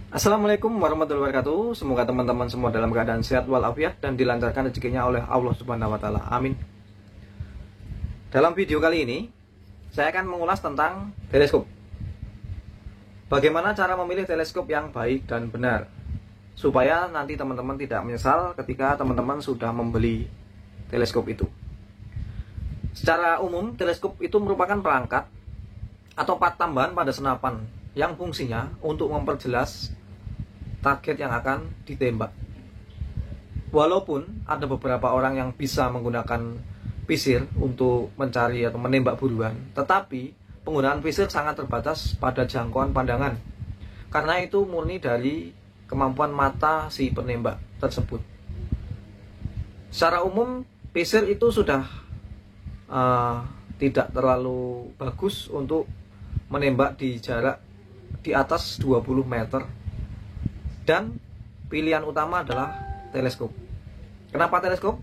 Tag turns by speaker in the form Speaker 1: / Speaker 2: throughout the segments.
Speaker 1: Assalamualaikum warahmatullahi wabarakatuh. Semoga teman-teman semua dalam keadaan sehat walafiat dan dilancarkan rezekinya oleh Allah Subhanahu wa taala. Amin. Dalam video kali ini saya akan mengulas tentang teleskop. Bagaimana cara memilih teleskop yang baik dan benar supaya nanti teman-teman tidak menyesal ketika teman-teman sudah membeli teleskop itu. Secara umum, teleskop itu merupakan perangkat atau part tambahan pada senapan yang fungsinya untuk memperjelas target yang akan ditembak. Walaupun ada beberapa orang yang bisa menggunakan visir untuk mencari atau menembak buruan, tetapi penggunaan visir sangat terbatas pada jangkauan pandangan, karena itu murni dari kemampuan mata si penembak tersebut. Secara umum, visir itu sudah tidak terlalu bagus untuk menembak di jarak di atas 20 meter. Dan pilihan utama adalah teleskop. Kenapa teleskop?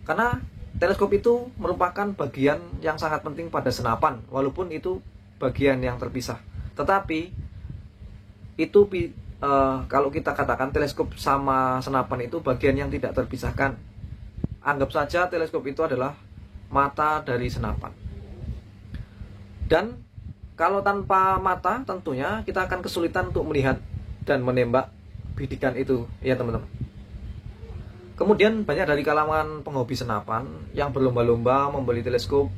Speaker 1: Karena teleskop itu merupakan bagian yang sangat penting pada senapan, walaupun itu bagian yang terpisah. Tetapi itu kalau kita katakan teleskop sama senapan itu bagian yang tidak terpisahkan. Anggap saja teleskop itu adalah mata dari senapan. Dan kalau tanpa mata tentunya kita akan kesulitan untuk melihat dan menembak bidikan itu, ya teman-teman. Kemudian banyak dari kalangan penghobi senapan yang berlomba-lomba membeli teleskop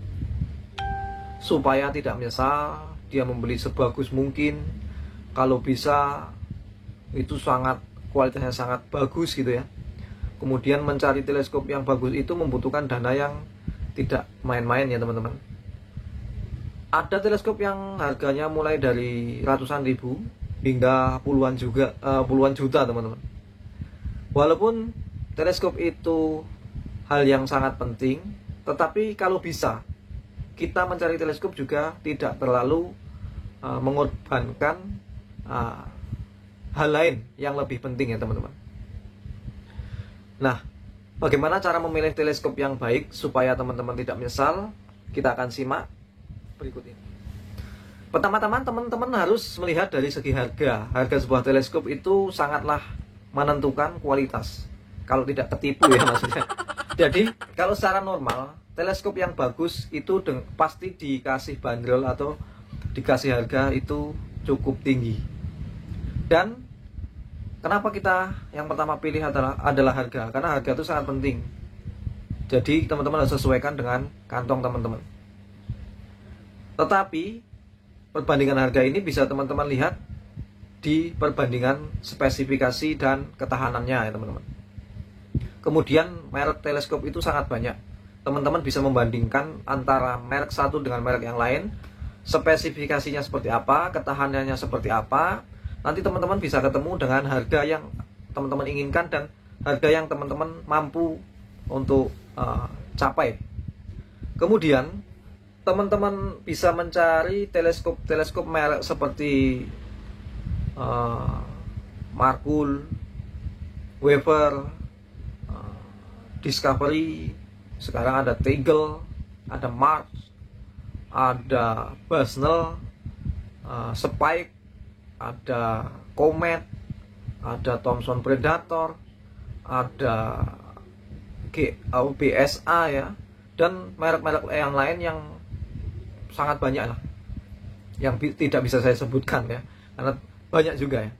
Speaker 1: supaya tidak menyesal. Dia membeli sebagus mungkin, kalau bisa itu kualitasnya sangat bagus gitu ya. Kemudian mencari teleskop yang bagus itu membutuhkan dana yang tidak main-main ya teman-teman. Ada teleskop yang harganya mulai dari ratusan ribu hingga puluhan juta teman-teman. Walaupun teleskop itu hal yang sangat penting, tetapi kalau bisa kita mencari teleskop juga tidak terlalu mengorbankan hal lain yang lebih penting ya teman-teman. Nah, bagaimana cara memilih teleskop yang baik supaya teman-teman tidak menyesal? Kita akan simak berikut ini. Pertama-tama teman-teman harus melihat dari segi harga. Harga sebuah teleskop itu sangatlah menentukan kualitas. Kalau tidak ketipu ya maksudnya. Jadi kalau secara normal teleskop yang bagus itu pasti dikasih bandrol atau dikasih harga itu cukup tinggi. Dan kenapa kita yang pertama pilih adalah harga? Karena harga itu sangat penting. Jadi teman-teman harus sesuaikan dengan kantong teman-teman. Tetapi perbandingan harga ini bisa teman-teman lihat di perbandingan spesifikasi dan ketahanannya ya teman-teman. Kemudian merek teleskop itu sangat banyak. Teman-teman bisa membandingkan antara merek satu dengan merek yang lain, spesifikasinya seperti apa, ketahanannya seperti apa. Nanti teman-teman bisa ketemu dengan harga yang teman-teman inginkan dan harga yang teman-teman mampu untuk capai. Kemudian teman-teman bisa mencari teleskop merek seperti Markul, Weaver, Discovery, sekarang ada Teagle, ada Mars, ada Basnel, Spike, ada Comet, ada Thomson Predator, ada BSA ya, dan merek-merek yang lain yang sangat banyak lah, yang tidak bisa saya sebutkan ya, karena banyak juga ya.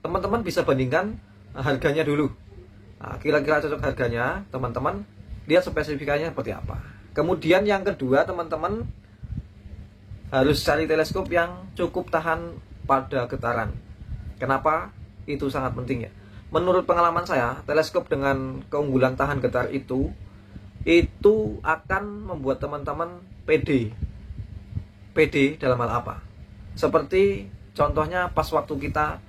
Speaker 1: Teman-teman bisa bandingkan harganya dulu. Nah, kira-kira cocok harganya, teman-teman lihat spesifikasinya seperti apa. Kemudian yang kedua, teman-teman harus cari teleskop yang cukup tahan pada getaran. Kenapa? Itu sangat penting ya. Menurut pengalaman saya, teleskop dengan keunggulan tahan getar itu akan membuat teman-teman pede dalam hal apa? Seperti contohnya pas waktu kita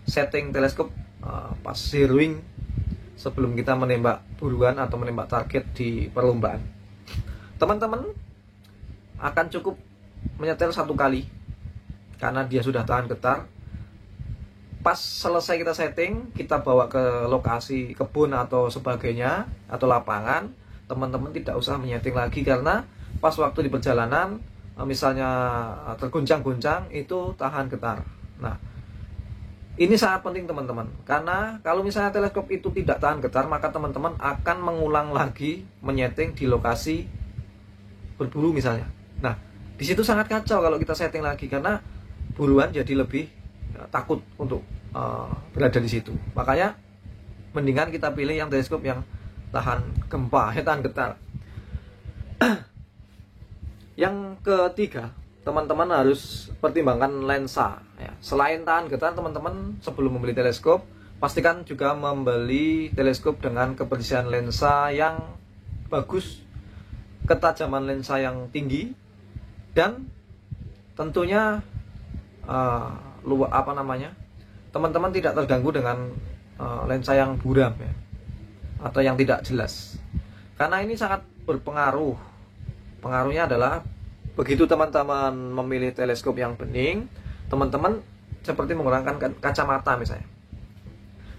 Speaker 1: setting teleskop pas zeroing sebelum kita menembak buruan atau menembak target di perlombaan. Teman-teman akan cukup menyetel satu kali karena dia sudah tahan getar. Pas selesai kita setting, kita bawa ke lokasi kebun atau sebagainya atau lapangan, teman-teman tidak usah menyeting lagi karena pas waktu di perjalanan misalnya terguncang-guncang itu tahan getar. Nah, ini sangat penting teman-teman, karena kalau misalnya teleskop itu tidak tahan getar, maka teman-teman akan mengulang lagi menyeting di lokasi berburu misalnya. Nah, di situ sangat kacau kalau kita setting lagi, karena buruan jadi lebih takut untuk berada di situ. Makanya mendingan kita pilih yang teleskop yang tahan gempa, tahan getar. Yang ketiga, teman-teman harus pertimbangkan lensa ya. Selain tahan getar, teman-teman sebelum membeli teleskop pastikan juga membeli teleskop dengan kebersihan lensa yang bagus, ketajaman lensa yang tinggi, dan tentunya teman-teman tidak terganggu dengan lensa yang buram ya, atau yang tidak jelas, karena ini sangat berpengaruh. Pengaruhnya adalah begitu teman-teman memilih teleskop yang bening, teman-teman seperti menggunakan kacamata misalnya.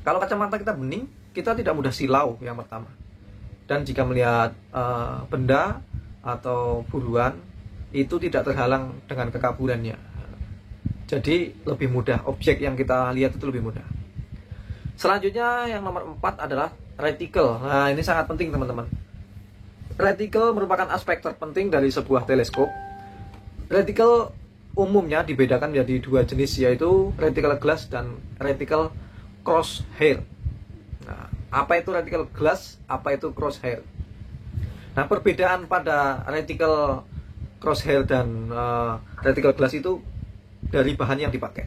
Speaker 1: Kalau kacamata kita bening, kita tidak mudah silau yang pertama. Dan jika melihat benda atau buruan, itu tidak terhalang dengan kekaburannya. Jadi lebih mudah, objek yang kita lihat itu lebih mudah. Selanjutnya yang nomor 4 adalah reticle. Nah, ini sangat penting teman-teman. Reticle merupakan aspek terpenting dari sebuah teleskop. Reticle umumnya dibedakan menjadi dua jenis, yaitu reticle glass dan reticle crosshair. Nah, apa itu reticle glass? Apa itu crosshair? Nah, perbedaan pada reticle crosshair dan reticle glass itu dari bahan yang dipakai.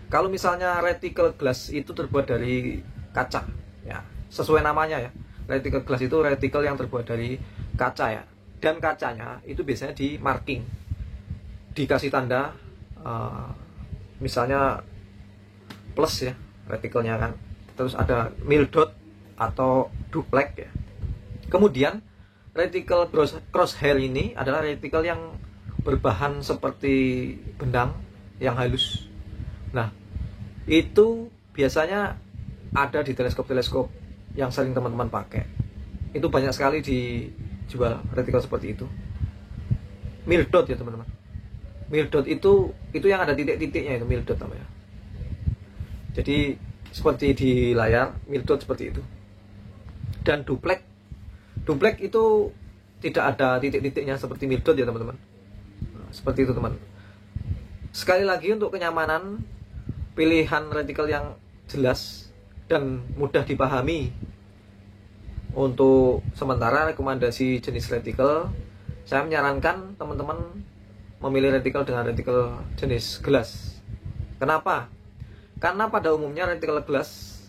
Speaker 1: Kalau misalnya reticle glass itu terbuat dari kaca, ya, sesuai namanya ya. Reticle glass itu reticle yang terbuat dari kaca ya, dan kacanya itu biasanya di marking, dikasih tanda misalnya plus ya retikelnya kan, terus ada mil dot atau duplex ya. Kemudian reticle crosshair ini adalah reticle yang berbahan seperti benang yang halus. Nah, itu biasanya ada di teleskop-teleskop yang sering teman-teman pakai. Itu banyak sekali dijual reticle seperti itu. Mil dot ya teman-teman. Mil dot itu yang ada titik-titiknya, itu mil dot namanya. Jadi seperti di layar, mil dot seperti itu. Dan duplex itu tidak ada titik-titiknya seperti mil dot ya teman-teman. Nah, seperti itu teman. Sekali lagi untuk kenyamanan, pilihan reticle yang jelas dan mudah dipahami. Untuk sementara rekomendasi jenis reticle, saya menyarankan teman-teman memilih reticle dengan reticle jenis glass. Kenapa? Karena pada umumnya reticle glass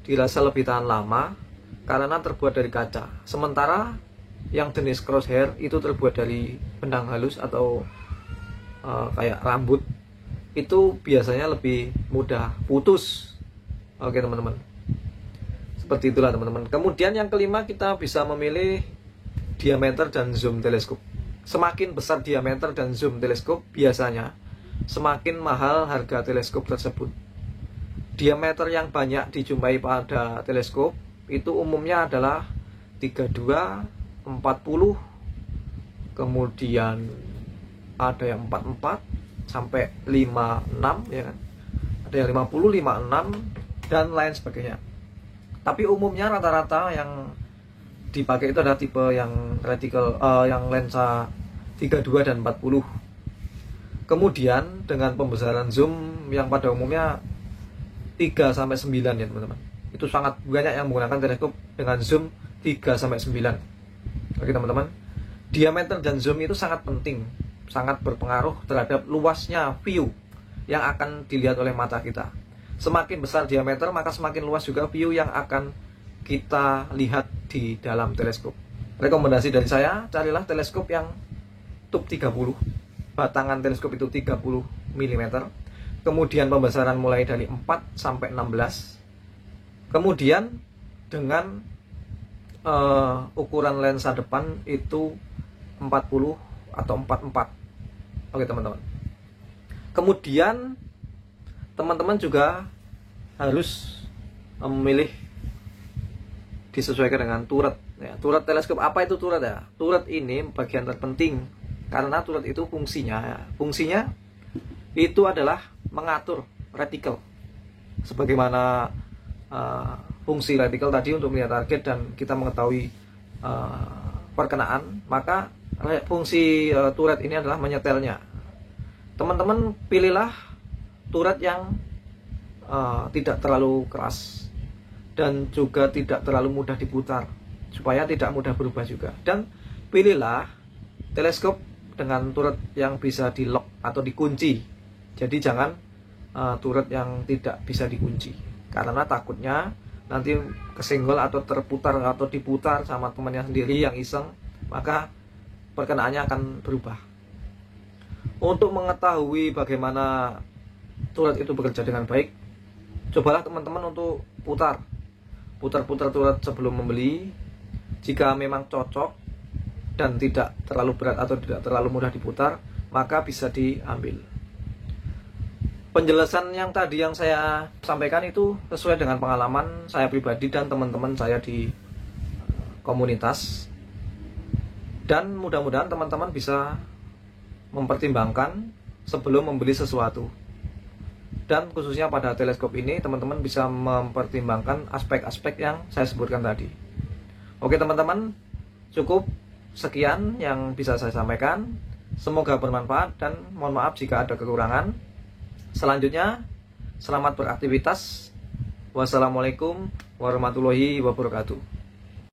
Speaker 1: dirasa lebih tahan lama karena terbuat dari kaca. Sementara yang jenis crosshair itu terbuat dari benang halus atau kayak rambut. Itu biasanya lebih mudah putus. Oke teman-teman, seperti itulah teman-teman. Kemudian yang kelima, kita bisa memilih diameter dan zoom teleskop. Semakin besar diameter dan zoom teleskop, biasanya semakin mahal harga teleskop tersebut. Diameter yang banyak dijumpai pada teleskop itu umumnya adalah 32, 40, kemudian ada yang 44 sampai 56 ya kan. Ada yang 50, 56 dan lain sebagainya. Tapi umumnya rata-rata yang dipakai itu adalah tipe yang reticle yang lensa 32 dan 40. Kemudian dengan pembesaran zoom yang pada umumnya 3 sampai 9 ya teman-teman. Itu sangat banyak yang menggunakan teleskop dengan zoom 3 sampai 9. Oke teman-teman. Diameter dan zoom itu sangat penting, sangat berpengaruh terhadap luasnya view yang akan dilihat oleh mata kita. Semakin besar diameter, maka semakin luas juga view yang akan kita lihat di dalam teleskop. Rekomendasi dari saya, carilah teleskop yang tube 30. Batangan teleskop itu 30 mm. Kemudian pembesaran mulai dari 4 sampai 16. Kemudian dengan ukuran lensa depan itu 40 atau 44. Oke teman-teman. Kemudian teman-teman juga harus memilih disesuaikan dengan turret Ya, turret teleskop, apa itu turret ya? Turret ini bagian terpenting karena turret itu fungsinya itu adalah mengatur retikel. Sebagaimana fungsi retikel tadi untuk melihat target dan kita mengetahui perkenaan, maka fungsi turret ini adalah menyetelnya. Teman-teman pilihlah turret yang tidak terlalu keras dan juga tidak terlalu mudah diputar, supaya tidak mudah berubah juga. Dan pilihlah teleskop dengan turret yang bisa di lock atau dikunci. Jadi jangan turret yang tidak bisa dikunci, karena takutnya nanti kesenggol atau terputar atau diputar sama temannya sendiri yang iseng, maka perkenaannya akan berubah. Untuk mengetahui bagaimana turret itu bekerja dengan baik, cobalah teman-teman untuk putar turret sebelum membeli. Jika memang cocok dan tidak terlalu berat atau tidak terlalu mudah diputar, maka bisa diambil. Penjelasan yang tadi yang saya sampaikan itu sesuai dengan pengalaman saya pribadi dan teman-teman saya di komunitas. Dan mudah-mudahan teman-teman bisa mempertimbangkan sebelum membeli sesuatu. Dan khususnya pada teleskop ini, teman-teman bisa mempertimbangkan aspek-aspek yang saya sebutkan tadi. Oke teman-teman, cukup sekian yang bisa saya sampaikan. Semoga bermanfaat dan mohon maaf jika ada kekurangan. Selanjutnya, selamat beraktivitas. Wassalamualaikum warahmatullahi wabarakatuh.